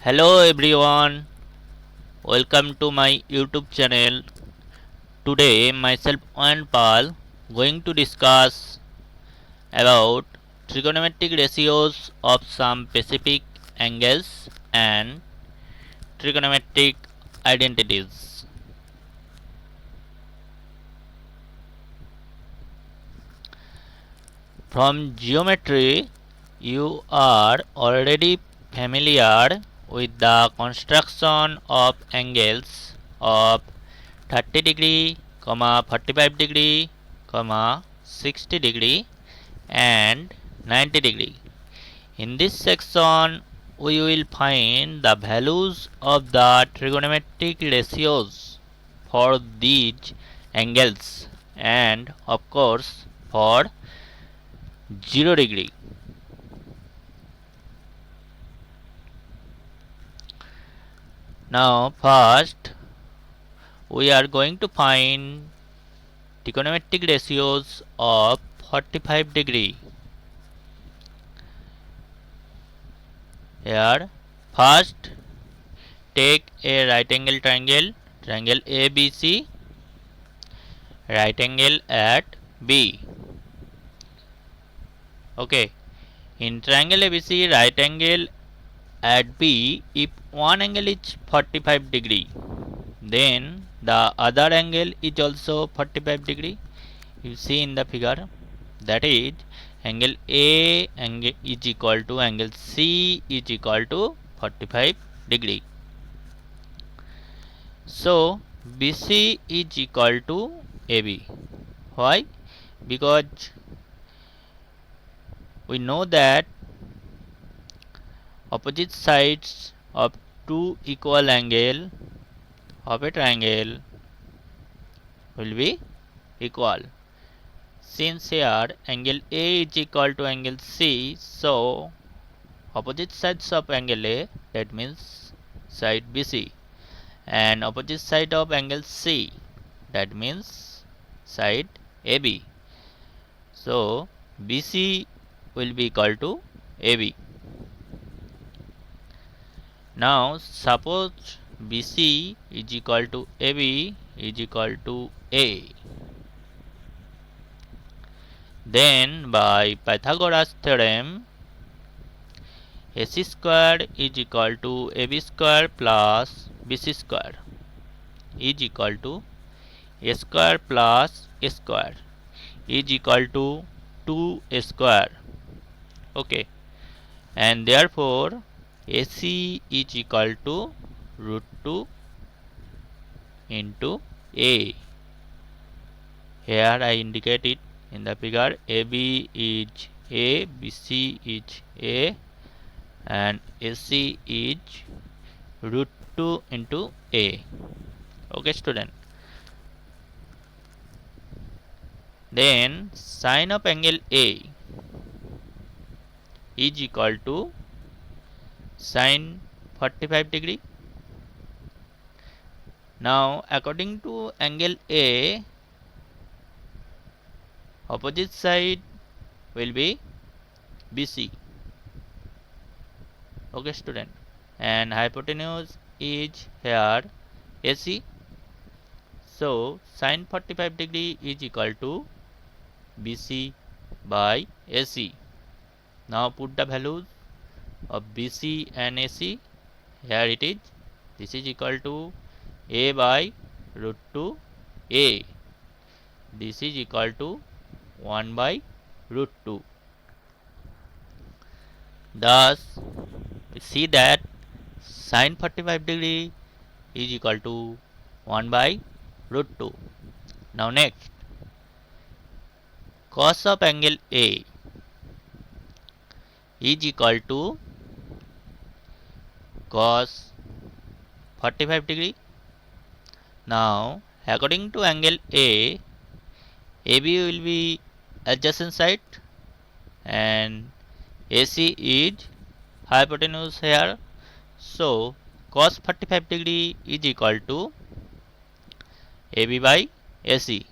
Hello everyone, welcome to my YouTube channel. Today myself and Paul going to discuss about trigonometric ratios of some specific angles and trigonometric identities. From geometry, you are already familiar with the construction of angles of 30 degree, 45 degree, 60 degree and 90 degree. In this section, we will find the values of the trigonometric ratios for these angles and of course for 0 degree. Now first we are going to find trigonometric ratios of 45 degree. Here first take a right angle triangle, triangle ABC, right angle at B. Okay, in triangle ABC right angle at B, if one angle is 45 degree, then the other angle is also 45 degree. You see in the figure, that is angle A angle is equal to angle C is equal to 45 degree. So BC is equal to AB. Why? Because we know that opposite sides of two equal angle of a triangle will be equal. Since here angle A is equal to angle C, so opposite sides of angle A, that means side BC, and opposite side of angle C, that means side AB. So BC will be equal to AB. Now suppose BC is equal to AB is equal to A. Then by Pythagoras theorem, AC square is equal to AB square plus BC square is equal to A square plus A square is equal to 2A square. Okay, and therefore AC is equal to root 2 into A. Here I indicate it in the figure. AB is A, BC is A, and AC is root 2 into A. Okay, student. Then sine of angle A is equal to sine 45 degree. Now according to angle A, opposite side will be BC. Okay, student, and hypotenuse is here AC. So sine 45 degree is equal to BC by AC. Now put the values of BC and AC. Here it is. This is equal to A by root 2 A. This is equal to 1 by root 2. Thus we see that sine 45 degree is equal to 1 by root 2. Now next, cos of angle A is equal to cos 45 degree. Now according to angle A, AB will be adjacent side and AC is hypotenuse here. So cos 45 degree is equal to AB by AC,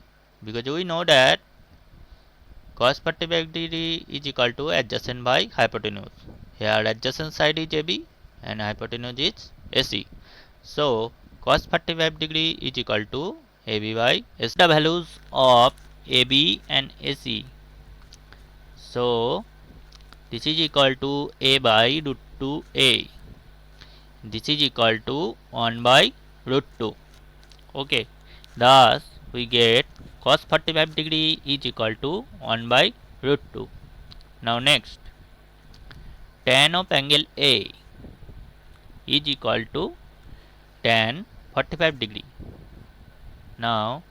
because we know that cos 45 degree is equal to adjacent by hypotenuse. Here adjacent side is AB and hypotenuse is AC. So cos 45 degree is equal to AB by AC. The values of AB and AC. So this is equal to A by root 2A. This is equal to 1 by root 2. Okay. Thus we get cos 45 degree is equal to 1 by root 2. Now next, tan of angle A is equal to tan 45 degree. Now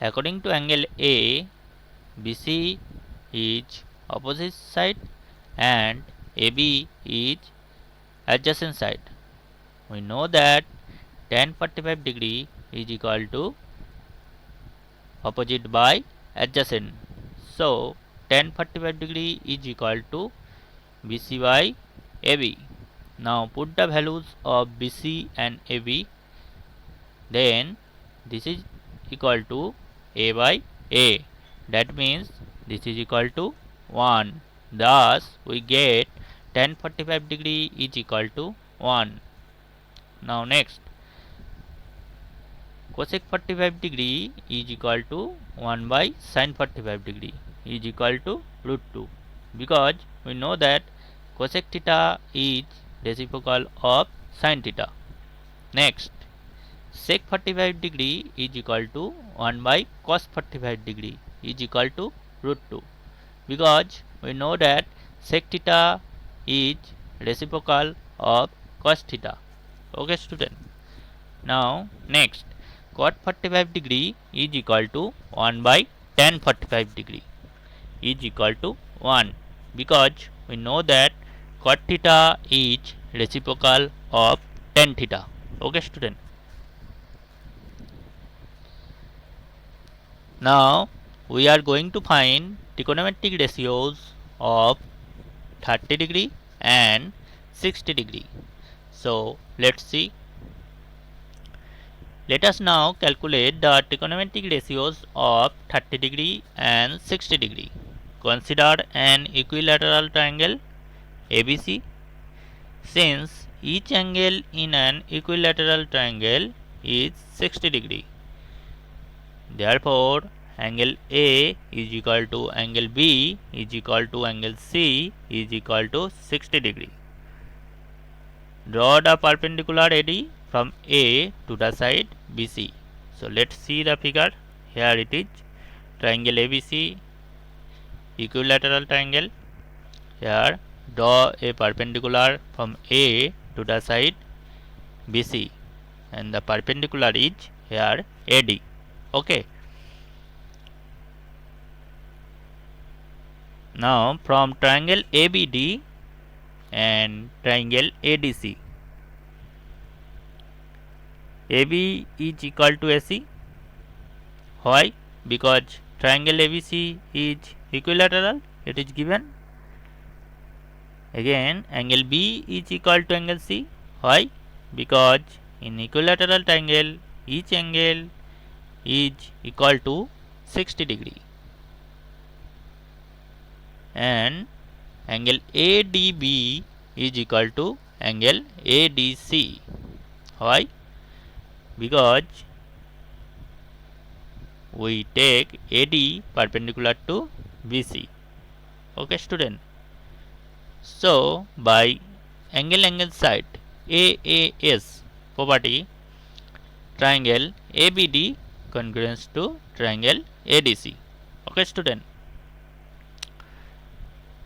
according to angle A, BC is opposite side and AB is adjacent side. We know that tan 45 degree is equal to opposite by adjacent. So tan 45 degree is equal to BC by AB. Now put the values of BC and AB. Then this is equal to A by A. That means this is equal to 1. Thus we get tan 45 degree is equal to 1. Now next, cosec 45 degree is equal to 1 by sin 45 degree is equal to root 2, because we know that cosec theta is reciprocal of sin theta. Next, sec 45 degree is equal to 1 by cos 45 degree is equal to root 2, because we know that sec theta is reciprocal of cos theta. Okay student. Now next, cot 45 degree is equal to 1 by tan 45 degree is equal to 1, because we know that cot theta is reciprocal of tan theta. Okay student. Now we are going to find trigonometric ratios of 30 degree and 60 degree. So let's see. Let us now calculate the trigonometric ratios of 30 degree and 60 degree. Consider an equilateral triangle ABC. Since each angle in an equilateral triangle is 60 degree, therefore angle A is equal to angle B is equal to angle C is equal to 60 degree. Draw the perpendicular AD from A to the side BC. So let's see the figure. Here it is, triangle ABC, equilateral triangle. Here draw a perpendicular from A to the side BC, and the perpendicular is here AD. Okay. Now from triangle ABD and triangle ADC, AB is equal to AC. Why? Because triangle ABC is equilateral, it is given. Again angle B is equal to angle C. Why? Because in equilateral triangle each angle is equal to 60 degree. And angle ADB is equal to angle ADC. Why? Because we take AD perpendicular to BC. Okay student. So by angle side AAS property, triangle ABD congruent to triangle ADC. Okay student.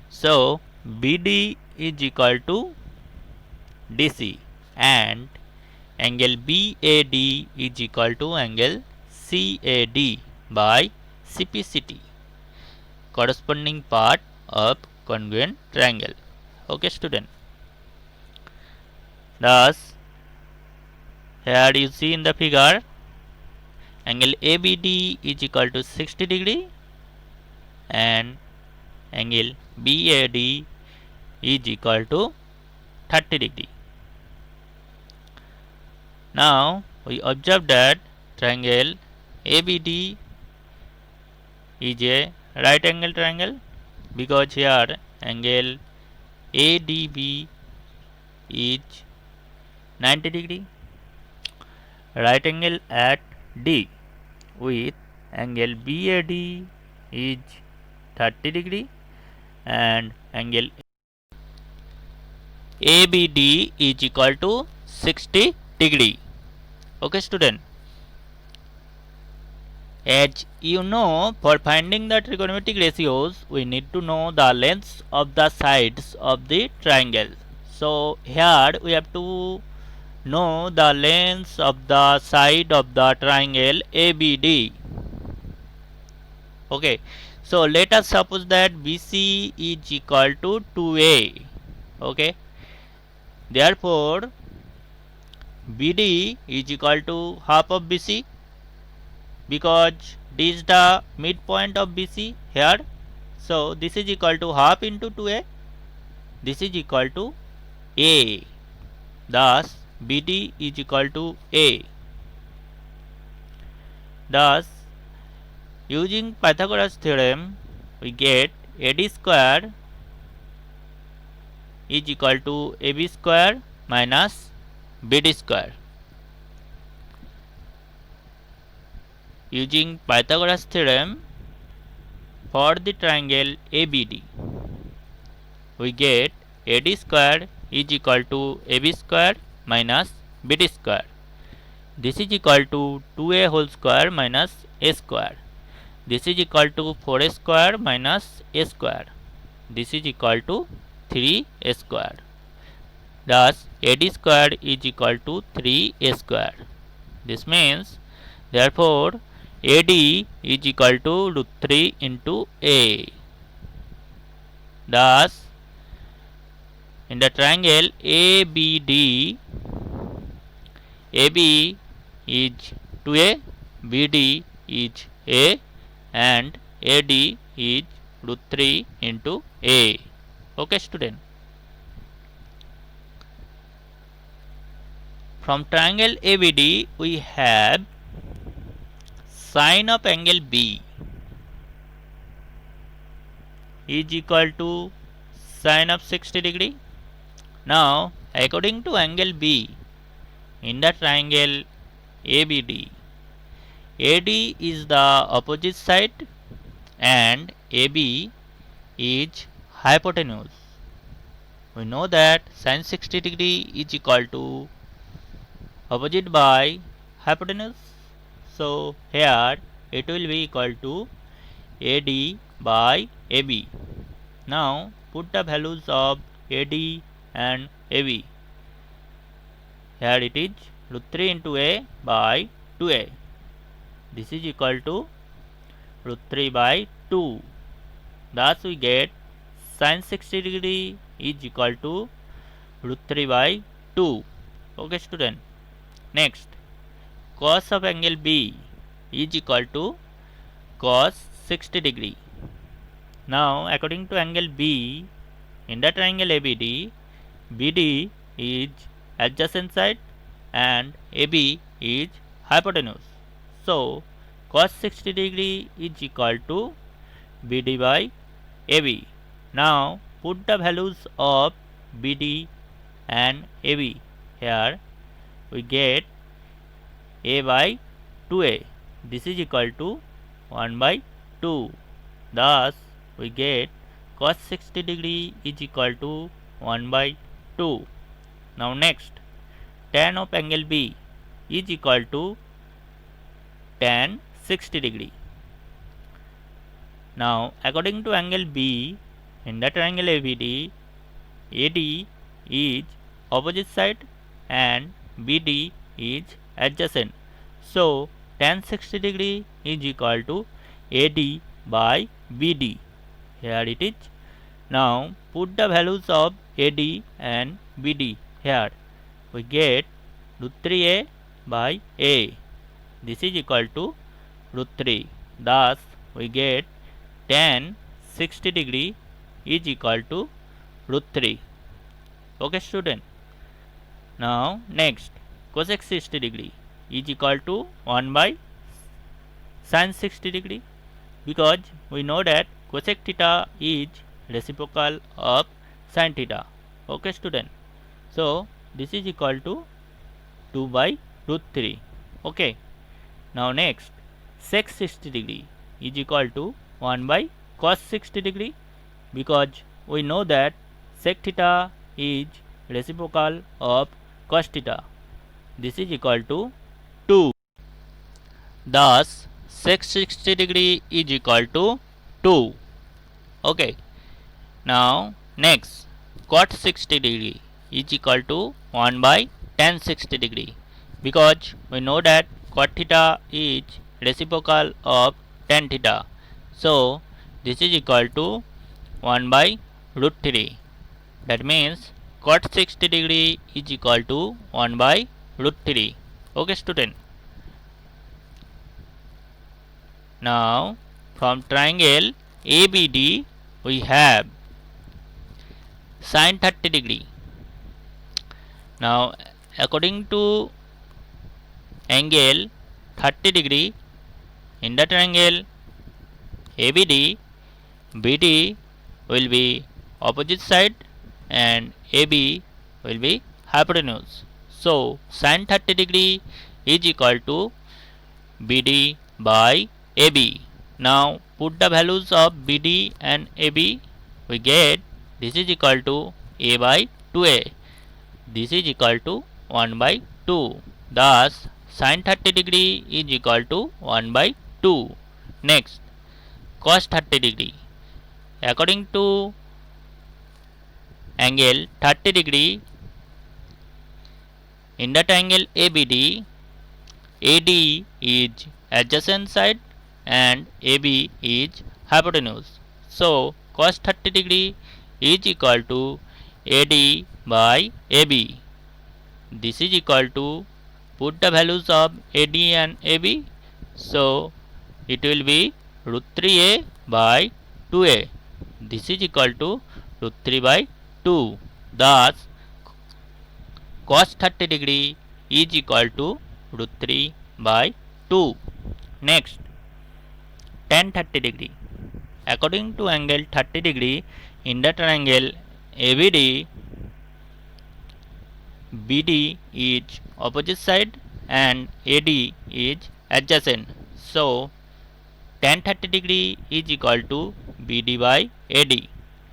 So BD is equal to DC and angle BAD is equal to angle CAD by CPCT, corresponding part of congruent triangle. Okay student. Thus here you see in the figure, angle ABD is equal to 60 degree and angle BAD is equal to 30 degree. Now we observe that triangle ABD is a right angle triangle, because here angle ADB is 90 degree. Right angle at D with angle BAD is 30 degree and angle ABD is equal to 60 degree. Okay student. As you know, for finding the trigonometric ratios, we need to know the lengths of the sides of the triangle. So here we have to know the lengths of the side of the triangle ABD. Okay, so let us suppose that BC is equal to 2A. Okay, therefore BD is equal to half of BC, because D is the midpoint of BC here. So this is equal to half into 2A. This is equal to A. Thus BD is equal to A. Thus using Pythagoras theorem we get AD square is equal to AB square minus BD square. Using Pythagoras theorem for the triangle ABD, we get AD square is equal to AB square minus BD square. This is equal to 2A whole square minus A square. This is equal to 4A square minus A square. This is equal to 3A square. Thus AD square is equal to 3A square. This means therefore AD is equal to root 3 into A. Thus in the triangle ABD, AB is 2A, BD is A and AD is root 3 into A. Okay student. From triangle ABD we have sine of angle B is equal to sine of 60 degree. Now according to angle B in the triangle ABD, AD is the opposite side and AB is hypotenuse. We know that sine 60 degree is equal to opposite by hypotenuse. So here it will be equal to AD by AB. Now put the values of AD and AB. Here it is root 3 into A by 2A. This is equal to root 3 by 2. Thus we get sine 60 degree is equal to root 3 by 2. Okay student. Next, cos of angle B is equal to cos 60 degree. Now according to angle B in the triangle ABD, BD is adjacent side and AB is hypotenuse. So cos 60 degree is equal to BD by AB. Now put the values of BD and AB. Here we get A by 2A. This is equal to 1 by 2. Thus we get cos 60 degree is equal to 1 by 2. Now next, tan of angle B is equal to tan 60 degree. Now according to angle B in the triangle ABD, AD is opposite side and BD is adjacent. So tan 60 degree is equal to AD by BD. Here it is. Now put the values of AD and BD here. We get root 3A by A. This is equal to root 3. Thus we get tan 60 degree is equal to root 3. Okay student. Now next, cosec 60 degree is equal to 1 by sin 60 degree, because we know that cosec theta is reciprocal of sin theta. Okay student. So this is equal to 2 by root 3. Okay. Now next, sec 60 degree is equal to 1 by cos 60 degree, because we know that sec theta is reciprocal of cos theta. This is equal to 2. Thus, sec 60 degree is equal to 2. Okay. Now next, cot 60 degree is equal to 1 by tan 60 degree, because we know that cot theta is reciprocal of tan theta. So this is equal to 1 by root 3. That means cot 60 degree is equal to 1 by root 3. Okay student. Now from triangle ABD we have sin 30 degree. Now according to angle 30 degree in the triangle ABD, BD will be opposite side and AB will be hypotenuse. So sin 30 degree is equal to BD by AB. Now put the values of BD and AB, we get this is equal to A by 2A. This is equal to 1 by 2. Thus sin 30 degree is equal to 1 by 2. Next, cos 30 degree. According to angle 30 degree in the triangle ABD, AD is adjacent side and AB is hypotenuse. So cos 30 degree is equal to AD by AB. This is equal to, put the values of AD and AB, so it will be root 3A by 2A. This is equal to root 3 by 2. Thus cos 30 degree is equal to root 3 by 2. Next, tan 30 degree. According to angle 30 degree in the triangle ABD, BD is opposite side and AD is adjacent. So tan 30 degree is equal to BD by AD.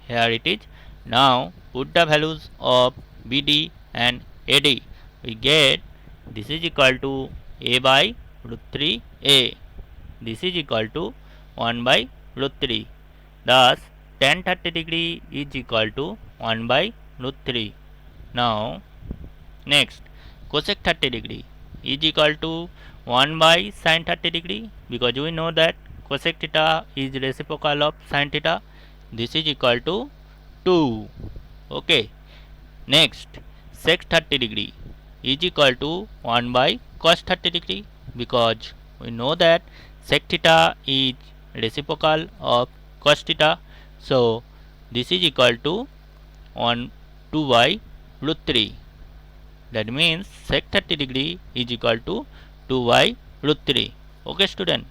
Here it is. Now put the values of BD and AD. We get this is equal to A by root 3A. This is equal to 1 by root 3. Thus tan 30 degree is equal to 1 by root 3. Now next, cosec 30 degree is equal to 1 by sin 30 degree, because we know that cosec theta is reciprocal of sin theta. This is equal to 2. Okay. Next, sec 30 degree is equal to 1 by cos 30 degree, because we know that sec theta is reciprocal of cos theta. So this is equal to 2 by root 3. That means sec 30 degree is equal to 2 by root 3. Okay student.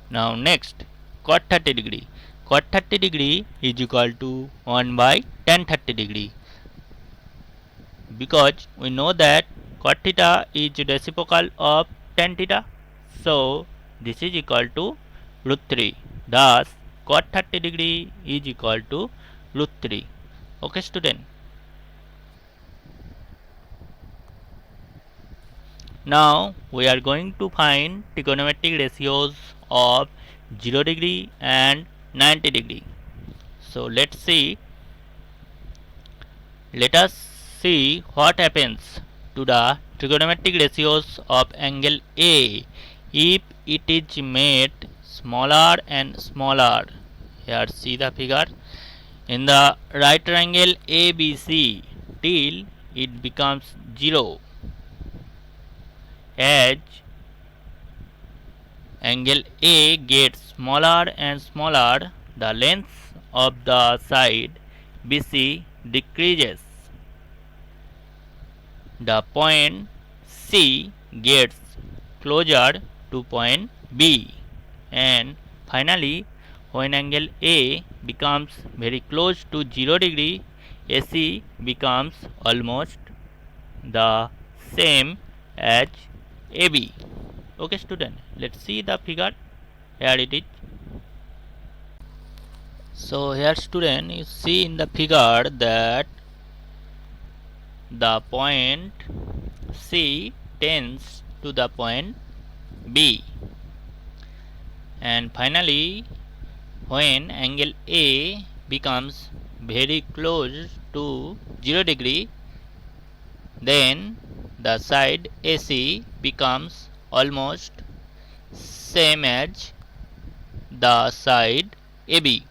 Now next, cot 30 degree. Cot 30 degree is equal to 1 by tan 30 degree, because we know that cot theta is reciprocal of tan theta. So this is equal to root 3. Thus cot 30 degree is equal to root 3. Okay student. Now we are going to find trigonometric ratios of 0 degree and 90 degree. So let us see what happens to the trigonometric ratios of angle A if it is made smaller and smaller. Here see the figure. In the right triangle ABC till it becomes 0. As angle A gets smaller and smaller, the length of the side BC decreases. The point C gets closer to point B, and finally when angle A becomes very close to 0 degree, AC becomes almost the same as AB. Okay student, let's see the figure. Here it is. So here student, you see in the figure that the point C tends to the point B, and finally when angle A becomes very close to 0 degree, then the side AC becomes almost same as the side AB.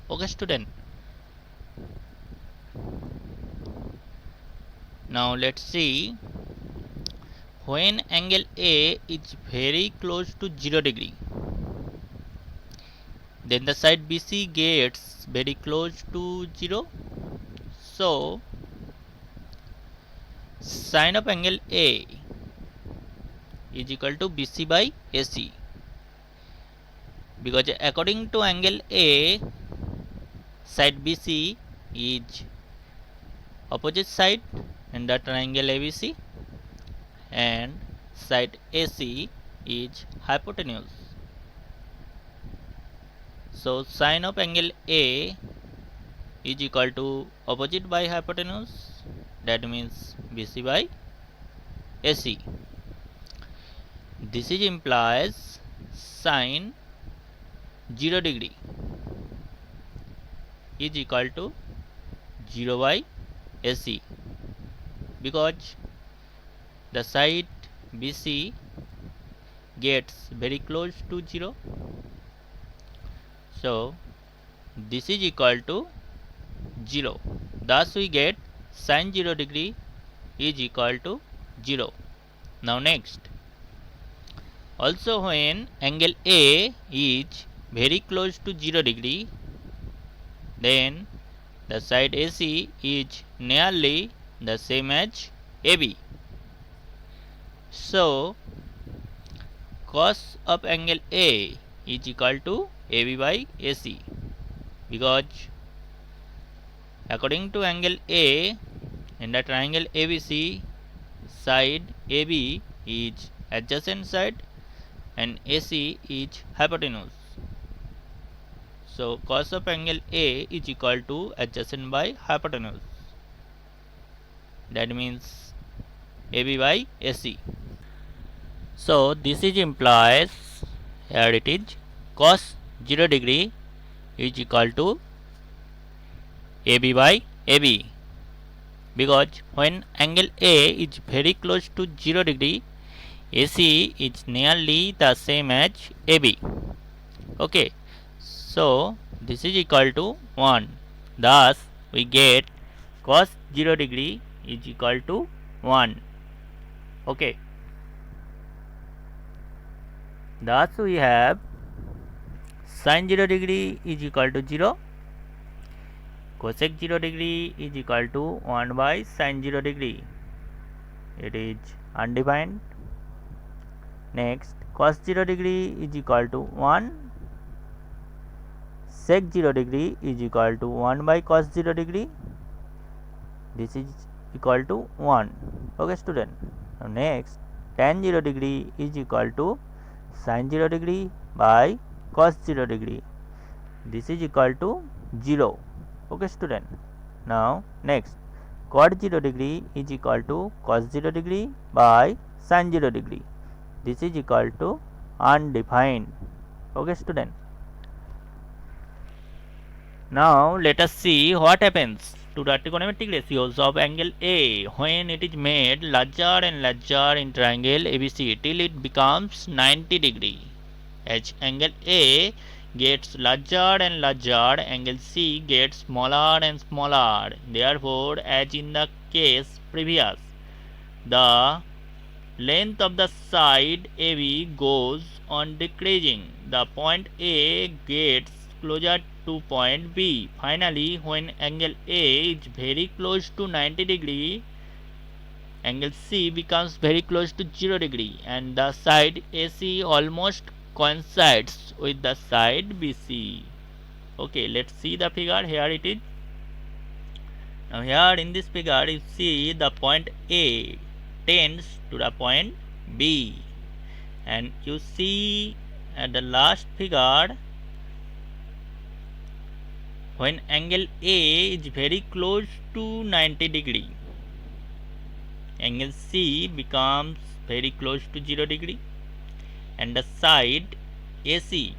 Okay student, now let's see when angle A is very close to 0 degree, then the side BC gets very close to 0. So sine of angle A is equal to BC by AC, because according to angle A, side BC is opposite side in the triangle ABC, and side AC is hypotenuse. So sine of angle A is equal to opposite by hypotenuse, that means BC by AC. This is implies sine 0 degree is equal to 0 by AC, because the side BC gets very close to 0. So this is equal to 0. Thus we get sine 0 degree is equal to 0. Now next, also when angle A is very close to 0 degree, then the side AC is nearly the same as AB. So cos of angle A is equal to AB by AC, because according to angle A in the triangle ABC, side AB is adjacent side and AC is hypotenuse. So cos of angle A is equal to adjacent by hypotenuse, that means AB by AC. So this is implies, here it is, cos 0 degree is equal to AB by AB, because when angle A is very close to 0 degree, AC is nearly the same as AB. Okay, so this is equal to 1. Thus we get cos 0 degree is equal to 1. Okay, thus we have sin 0 degree is equal to 0, cosec 0 degree is equal to 1 by sin 0 degree, it is undefined. Next, cos 0 degree is equal to 1, sec 0 degree is equal to 1 by cos 0 degree, this is equal to 1. Okay student, now next, tan 0 degree is equal to sin 0 degree by cos 0 degree, this is equal to 0. Okay student, now next, cot 0 degree is equal to cos 0 degree by sin 0 degree, this is equal to undefined. Okay student, now let us see what happens to the trigonometric ratios of angle A when it is made larger and larger in triangle ABC till it becomes 90 degree. As angle A gets larger and larger, angle C gets smaller and smaller. Therefore, as in the case previous, the length of the side AB goes on decreasing. The point A gets closer to point B. Finally, when angle A is very close to 90 degree, angle C becomes very close to 0 degree and the side AC almost coincides with the side BC. Okay, let's see the figure. Here it is. Now here in this figure you see the point A tends to the point B. And you see at the last figure, when angle A is very close to 90 degree, angle C becomes very close to 0 degree, and the side AC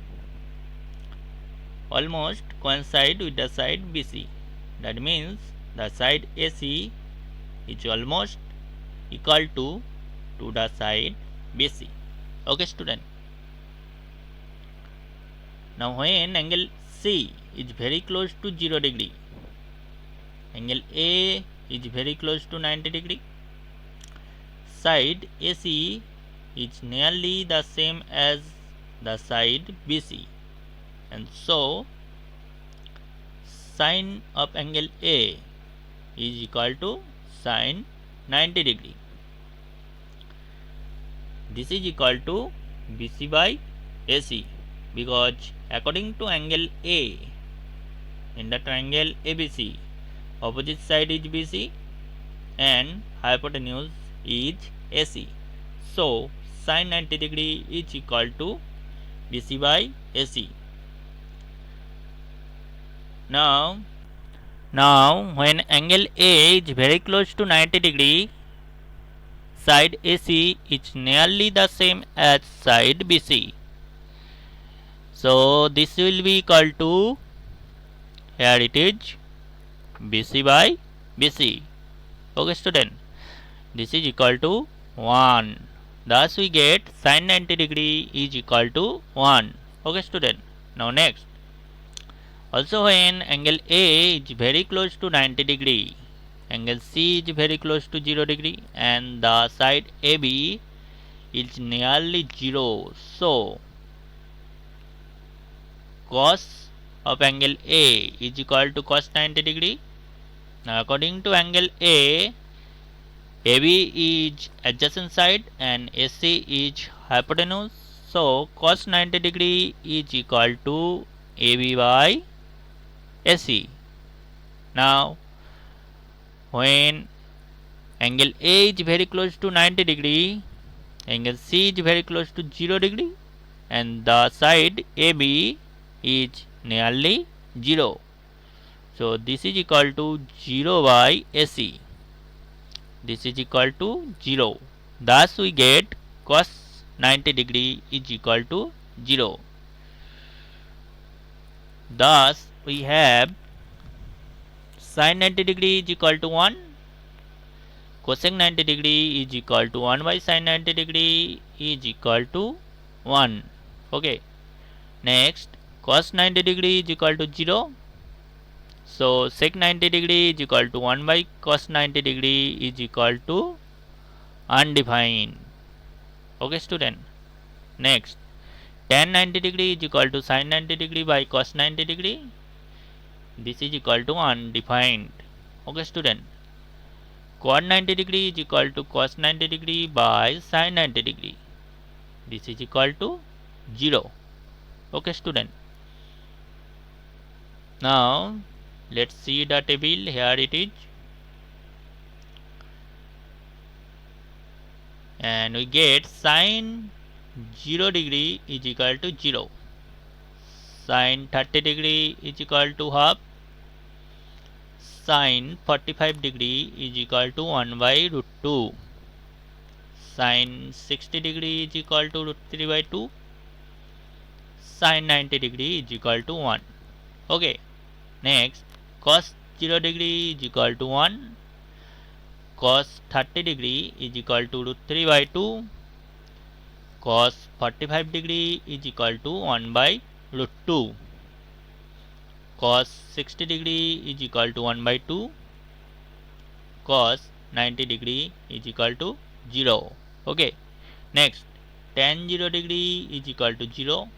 almost coincide with the side BC. That means the side AC is almost equal to the side BC. Okay, student. Now when angle C is very close to 0 degree, angle A is very close to 90 degree, side AC is nearly the same as the side BC, and so sine of angle A is equal to sine 90 degree. This is equal to BC by AC, because according to angle A in the triangle ABC, opposite side is BC and hypotenuse is AC. So sine 90 degree is equal to BC by AC. Now when angle A is very close to 90 degree, side AC is nearly the same as side BC. So this will be equal to, here it is, BC by BC. Okay, student, this is equal to 1. Thus we get sine 90 degree is equal to 1. Okay, student. Now next, also when angle A is very close to 90 degree, angle C is very close to 0 degree, and the side AB is nearly 0. So cos of angle A is equal to cos 90 degree. Now according to angle A, AB is adjacent side and AC is hypotenuse. So cos 90 degree is equal to AB by AC. Now when angle A is very close to 90 degree, angle C is very close to 0 degree, and the side AB is nearly 0. So this is equal to 0 by AC. This is equal to 0. Thus we get cos 90 degree is equal to 0. Thus we have sin 90 degree is equal to 1, cosec 90 degree is equal to 1 by sin 90 degree is equal to 1. Okay. Next, cos 90 degree is equal to 0. So sec 90 degree is equal to 1 by cos 90 degree is equal to undefined. Okay, student. Next, tan 90 degree is equal to sin 90 degree by cos 90 degree. This is equal to undefined. Okay, student. Cot 90 degree is equal to cos 90 degree by sin 90 degree. This is equal to 0. Okay, student. Now let's see the table. Here it is, and we get sin 0 degree is equal to 0, sin 30 degree is equal to half, sin 45 degree is equal to 1 by root 2, sin 60 degree is equal to root 3 by 2, sin 90 degree is equal to 1. Okay. Next, cos 0 degree is equal to 1, cos 30 degree is equal to root 3 by 2, cos 45 degree is equal to 1 by root 2, cos 60 degree is equal to 1 by 2, cos 90 degree is equal to 0. Okay. Next, tan 0 degree is equal to 0,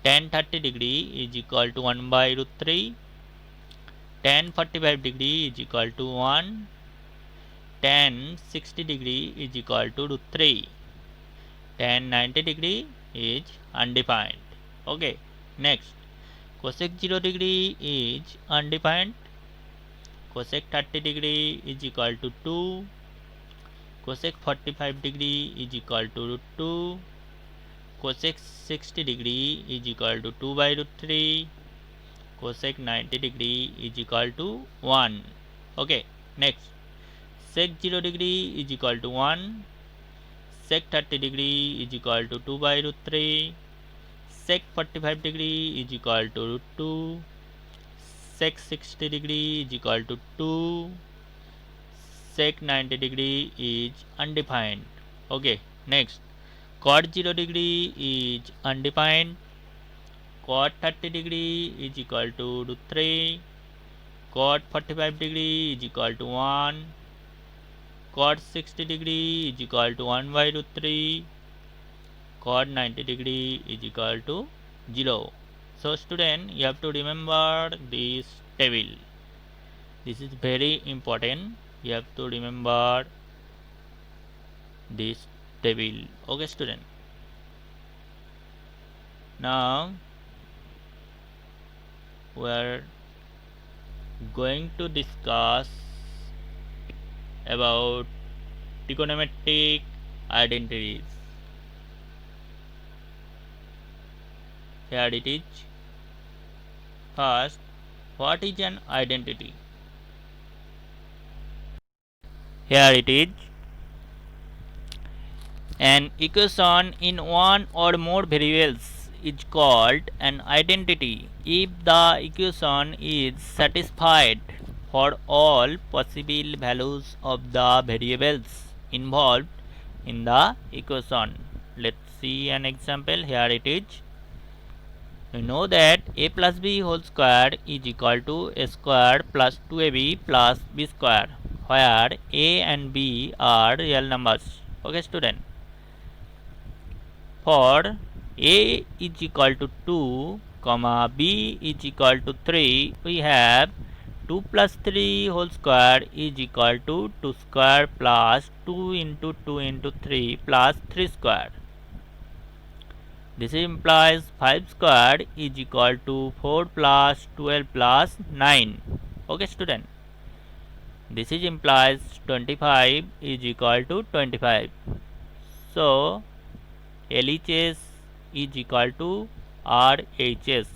tan 30 degree is equal to 1 by root 3, tan 45 degree is equal to 1, tan 60 degree is equal to root 3, tan 90 degree is undefined. Okay. Next, cosec 0 degree is undefined, cosec 30 degree is equal to 2, cosec 45 degree is equal to root 2, cosec 60 degree is equal to 2 by root 3, cosec 90 degree is equal to 1. Okay, next sec 0 degree is equal to 1, sec 30 degree is equal to 2 by root 3, sec 45 degree is equal to root 2, sec 60 degree is equal to 2, sec 90 degree is undefined. Okay, next cot 0 degree is undefined, cot 30 degree is equal to root 3, cot 45 degree is equal to 1, cot 60 degree is equal to 1 by root 3, cot 90 degree is equal to 0. So student, you have to remember this table. This is very important. You have to remember this table. Okay student. Now we are going to discuss about trigonometric identities. Here it is. First, what is an identity? Here it is. An equation in one or more variables is called an identity if the equation is satisfied for all possible values of the variables involved in the equation. Let's see an example. Here it is. We know that a plus b whole square is equal to a square plus 2ab plus b square, where a and b are real numbers. Okay student. For a is equal to 2, comma b is equal to 3, we have 2 plus 3 whole square is equal to 2 square plus 2 into 2 into 3 plus 3 square. This implies 5 square is equal to 4 plus 12 plus 9. Okay student. This is implies 25 is equal to 25. So LHS is equal to RHS.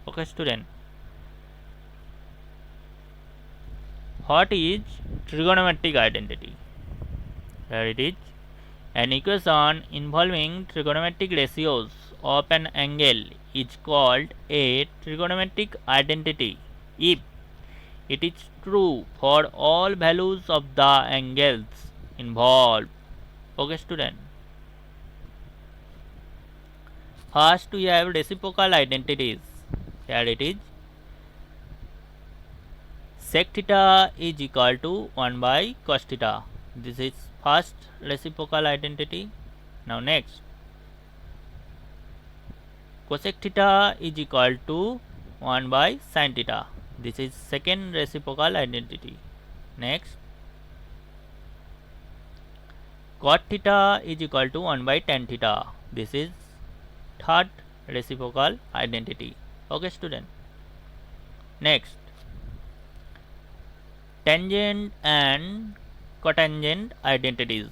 Okay student. What is trigonometric identity? Here it is. An equation involving trigonometric ratios of an angle is called a trigonometric identity if it is true for all values of the angles involved. Okay student. First we have reciprocal identities. Here it is. Sec theta is equal to 1 by cos theta. This is first reciprocal identity. Now next, cosec theta is equal to 1 by sin theta. This is second reciprocal identity. Next, cot theta is equal to 1 by tan theta. This is third reciprocal identity. Okay student. Next, tangent and cotangent identities.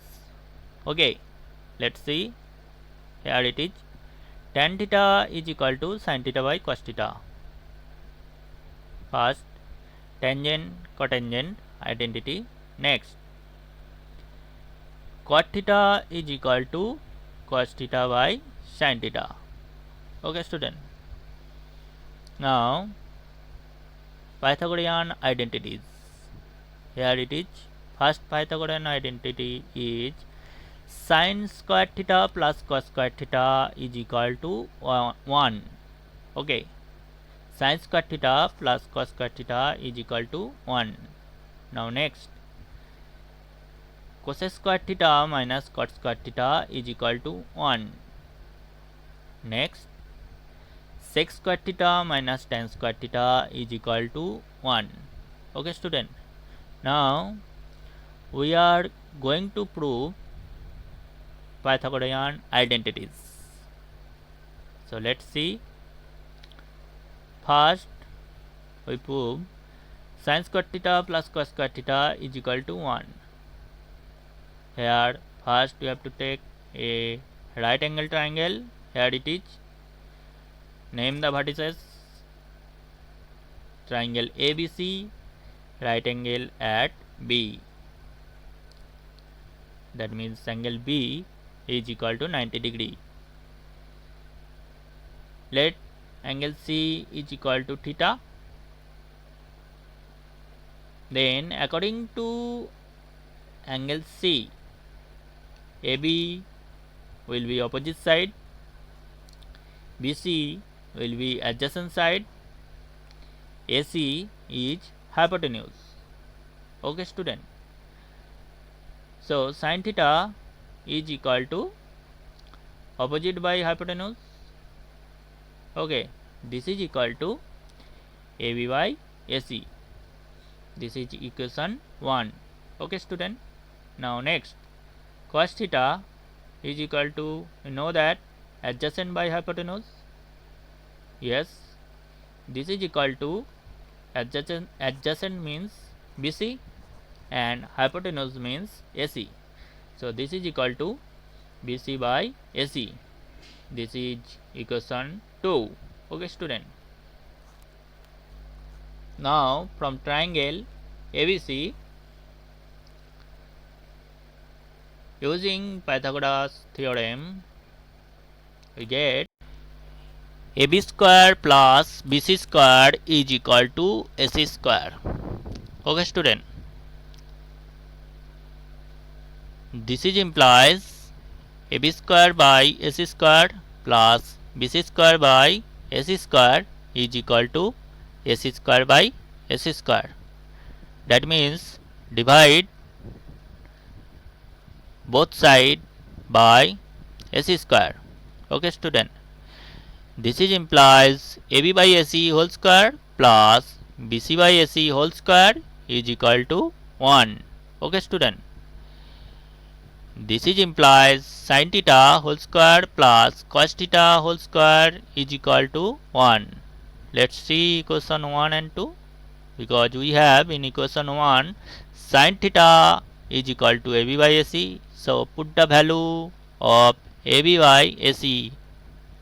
Okay, let's see. Here it is. Tan theta is equal to sin theta by cos theta. First, tangent cotangent identity. Next, cot theta is equal to cos theta by sin theta. Okay student. Now Pythagorean identities. Here it is. First Pythagorean identity is sin square theta plus cos square theta is equal to 1. Okay. Sin square theta plus cos square theta is equal to 1. Now next, cos square theta minus cot square theta is equal to 1. Next, sec square theta minus tan square theta is equal to 1. Okay student. Now we are going to prove Pythagorean identities. So let's see. First we prove sin square theta plus cos square theta is equal to 1. Here first you have to take a right angle triangle. Here it is. Name the vertices. Triangle ABC, right angle at B. That means angle B is equal to 90 degree. Let angle C is equal to theta. Then according to angle C, AB will be opposite side, BC will be adjacent side, AC is hypotenuse. Okay student. So sin theta is equal to opposite by hypotenuse. Okay, this is equal to AB by AC. This is equation 1. Okay student. Now next, cos theta is equal to, you know that, adjacent by hypotenuse. Yes, this is equal to adjacent means BC and hypotenuse means AC. So this is equal to BC by AC. This is equation 2. Okay student. Now from triangle ABC, using Pythagoras theorem, we get AB square plus BC square is equal to AC square. Okay student. This is implies AB square by AC square plus BC square by AC square is equal to AC square by AC square. That means divide both sides by AC square. Okay student. This is implies AB by AC whole square plus BC by AC whole square is equal to 1. Okay student. This is implies sin theta whole square plus cos theta whole square is equal to 1. Let's see equation 1 and 2. Because we have in equation 1 sin theta is equal to AB by AC. So put the value of AB by AC,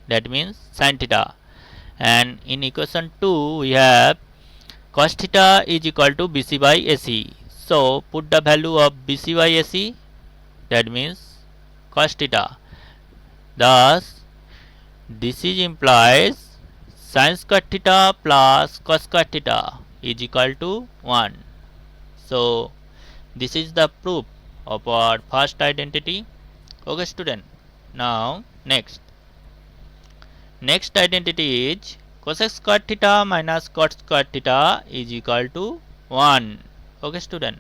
that means sin theta. And in equation 2 we have cos theta is equal to BC by AC. So put the value of BC by AC, that means cos theta. Thus this is implies sin square theta plus cos square theta is equal to 1. So this is the proof of our first identity. Okay student. Now next identity is cosec square theta minus cot square theta is equal to 1. Okay student.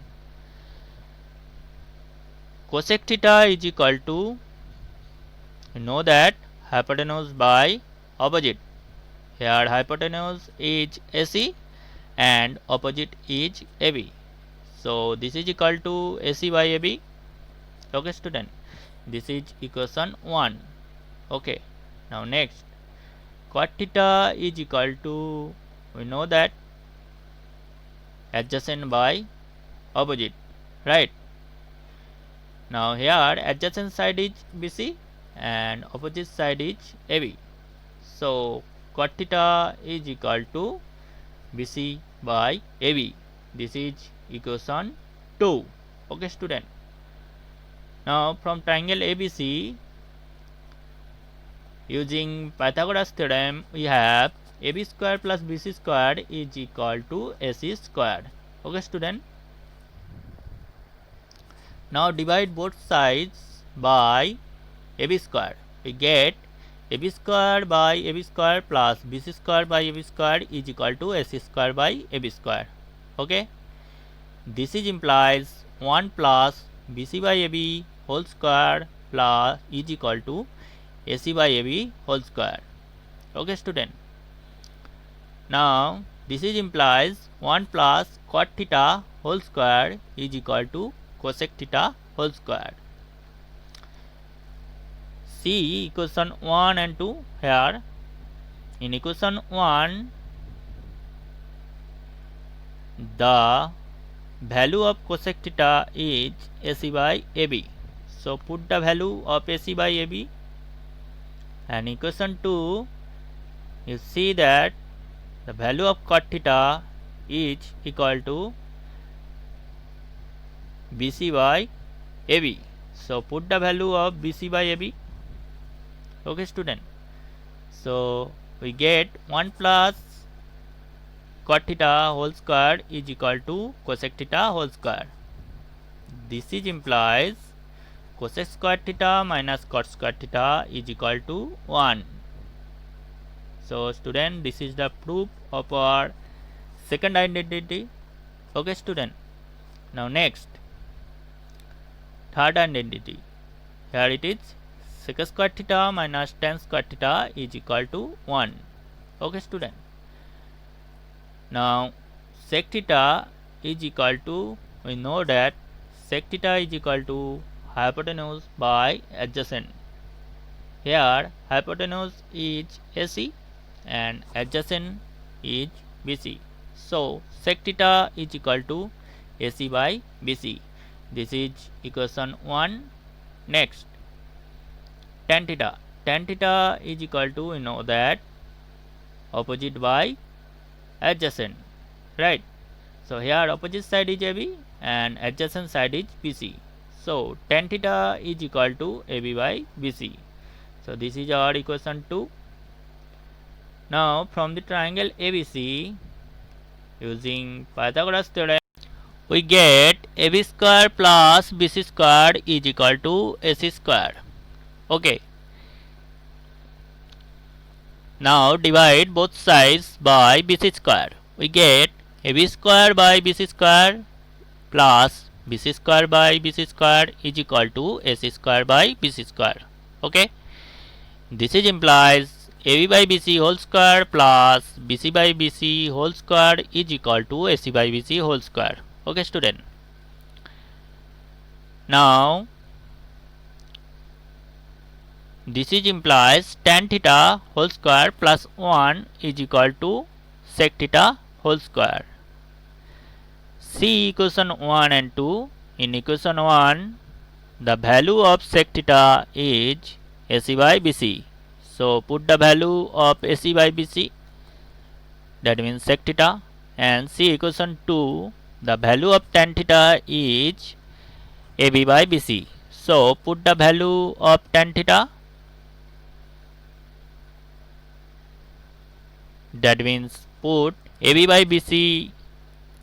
Cosec theta is equal to, you know that, hypotenuse by opposite. Here hypotenuse is AC and opposite is AB. So this is equal to AC by AB. Okay student. This is equation 1. Okay. Now next, cot theta is equal to, we know that, adjacent by opposite, right? Now here adjacent side is BC and opposite side is AB. So cot theta is equal to BC by AB. This is equation 2. Okay student. Now from triangle ABC, using Pythagoras theorem, we have AB square plus BC square is equal to AC square. Okay student. Now divide both sides by AB square. We get AB square by AB square plus BC square by AB square is equal to AC square by AB square. Okay. This is implies 1 plus BC by AB whole square plus is equal to AC by AB whole square. Okay student. Now this is implies 1 plus cot theta whole square is equal to cosec theta whole square. See equation 1 and 2 here. In equation 1, the value of cosec theta is AC by AB. So put the value of AC by AB, and equation 2, you see that the value of cot theta is equal to BC by AB. So put the value of BC by AB. Okay student. So we get 1 plus cot theta whole square is equal to cosec theta whole square. This is implies cosec square theta minus cot square theta is equal to 1. So student, this is the proof of our second identity. Okay student. Now next, third identity. Here it is sec square theta minus tan square theta is equal to 1. Okay student. Now sec theta is equal to, we know that sec theta is equal to hypotenuse by adjacent. Here hypotenuse is AC and adjacent is BC. So sec theta is equal to AC by BC. This is equation 1. Next, tan theta. Tan theta is equal to, we know that opposite by adjacent, right? So here opposite side is AB and adjacent side is BC. So tan theta is equal to AB by BC. So this is our equation 2. Now from the triangle ABC, using Pythagoras theorem, we get AB square plus BC square is equal to AC square. Okay. Now divide both sides by BC square. We get AB square by BC square plus BC square by BC square is equal to AC square by BC square. Okay. This is implies AB by BC whole square plus BC by BC whole square is equal to AC by BC whole square. Okay student. Now this is implies tan theta whole square plus 1 is equal to sec theta whole square. See equation 1 and 2. In equation 1, the value of sec theta is AC by BC. So put the value of AC by BC, that means sec theta, and see equation 2, the value of tan theta is AB by BC. So put the value of tan theta, that means put AB by BC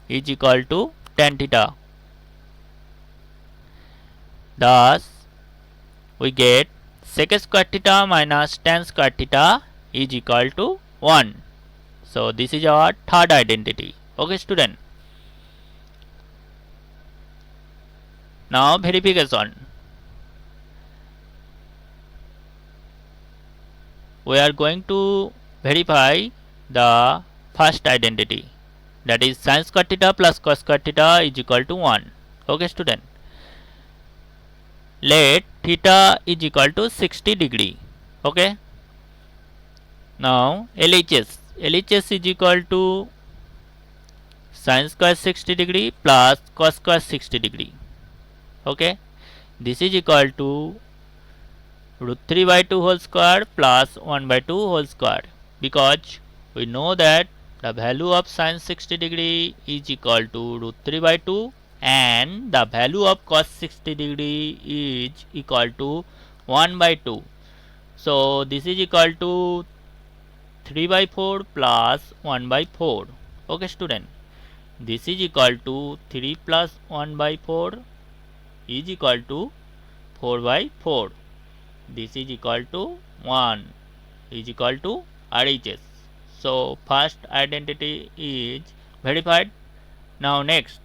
is equal to tan theta. Thus we get sec square theta minus tan square theta is equal to 1. So this is our third identity. Okay student. Now verification. We are going to verify the first identity, that is sin square theta plus cos square theta is equal to 1. Okay student. Let theta is equal to 60 degree. Okay. Now LHS. LHS is equal to sin square 60 degree plus cos square 60 degree. Okay. This is equal to root 3 by 2 whole square plus 1 by 2 whole square, because we know that the value of sin 60 degree is equal to root 3 by 2 and the value of cos 60 degree is equal to 1 by 2. So this is equal to 3 by 4 plus 1 by 4. Okay student. This is equal to 3 plus 1 by 4 is equal to 4 by 4. This is equal to 1 is equal to RHS. So first identity is verified. Now next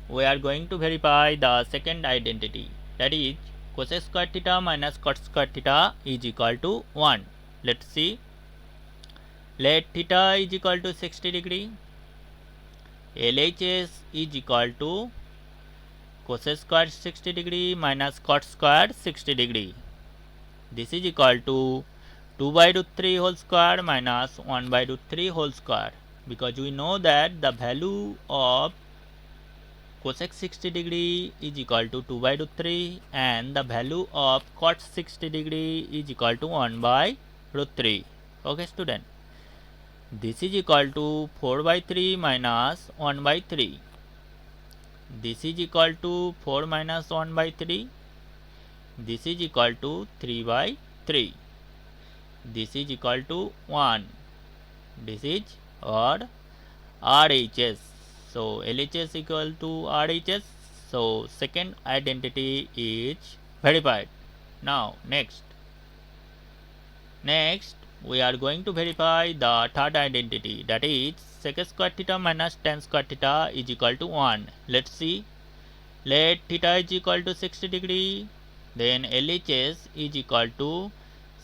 we are going to verify the second identity, that is cosec square theta minus cot square theta is equal to 1. Let's see. Let theta is equal to 60 degree. LHS is equal to cosec square 60 degree minus cot square 60 degree. This is equal to 2 by root 3 whole square minus 1 by root 3 whole square, because we know that the value of cosec 60 degree is equal to 2 by root 3 and the value of cot 60 degree is equal to 1 by root 3. Okay student, this is equal to 4 by 3 minus 1 by 3. This is equal to 4 minus 1 by 3. This is equal to 3 by 3. This is equal to 1. This is or RHS. So LHS equal to RHS. So second identity is verified. Now next we are going to verify the third identity, that is sec square theta minus tan square theta is equal to 1. Let's see. Let theta is equal to 60 degree, then LHS is equal to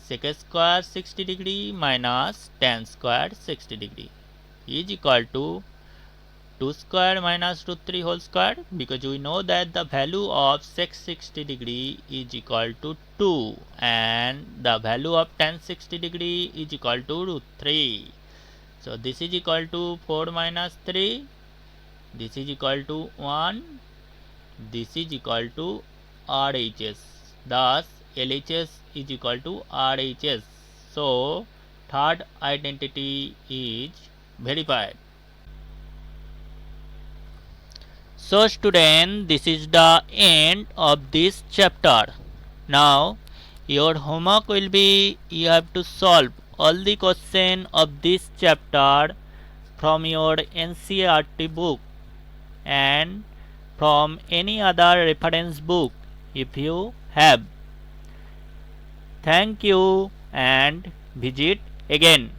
sec square 60 degree minus tan square 60 degree is equal to 2 square minus root 3 whole square, because we know that the value of sec 60 degree is equal to 2 and the value of tan 60 degree is equal to root 3. So this is equal to 4 minus 3, this is equal to 1, this is equal to RHS. Thus LHS is equal to RHS. So third identity is verified. So student, this is the end of this chapter. Now your homework will be, you have to solve all the questions of this chapter from your NCERT book and from any other reference book if you have. Thank you and visit again.